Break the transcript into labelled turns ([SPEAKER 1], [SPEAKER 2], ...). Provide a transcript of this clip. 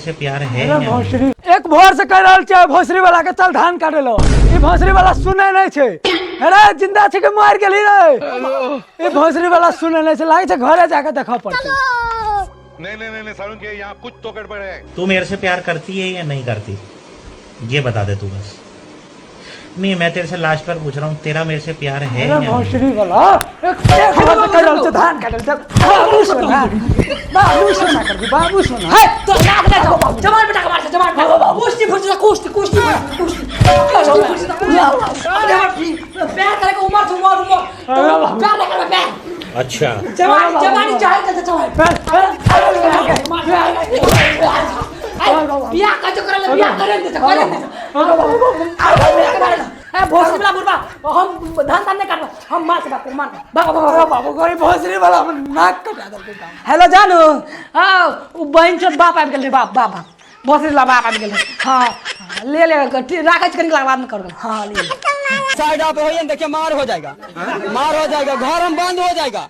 [SPEAKER 1] से प्यार है या नहीं?
[SPEAKER 2] एक भोर से कह रहल छै भोसरी वाला के चल धान काटे लो। ई भोसरी वाला सुने नहीं छै। अरे जिंदा छै के मार गेली रे। ई भोसरी वाला सुने नहीं छै, लागे छै घरे जाके देखा पड़ते।
[SPEAKER 3] नहीं सारुण के यहाँ कुछ तो गड़बड़ है।
[SPEAKER 1] तू मेरे से प्यार करती है या नहीं करती, ये बता दे तू बस। नहीं, मैं तेरे से लास्ट बार पूछ रहा हूँ, तेरा मेरे से प्यार है या
[SPEAKER 2] अरे
[SPEAKER 1] नहीं?
[SPEAKER 2] भोसरी वाला एक भोर से कह रहल छै धान काटे लो। बाबू सोना कर दे, बाबू सोना।
[SPEAKER 4] है तो नाक ले जाओ जवान बेटा का मार से जवान कुश्ती फुर्ती कुश्ती प्यार करे को उमर प्यार नहीं करे प्यार।
[SPEAKER 1] अच्छा,
[SPEAKER 4] जवानी चाहे तो जवान बियाह का जो करे बियाह करे ए भोसरी बुरबा हम धान नहीं काटबा, हम मार से बात कर मान
[SPEAKER 2] बाबू कोई भोसरी वाला नाक कटा दे।
[SPEAKER 4] हेलो जानू हां उ बहन से बाप आ गेल रे बाप भोसरी ला बाप आ गेल। हां ले राखै छ कनी बाद में कर। हां ले
[SPEAKER 5] साइड आप होइए देखिए मार हो जाएगा घर हम बंद हो जाएगा।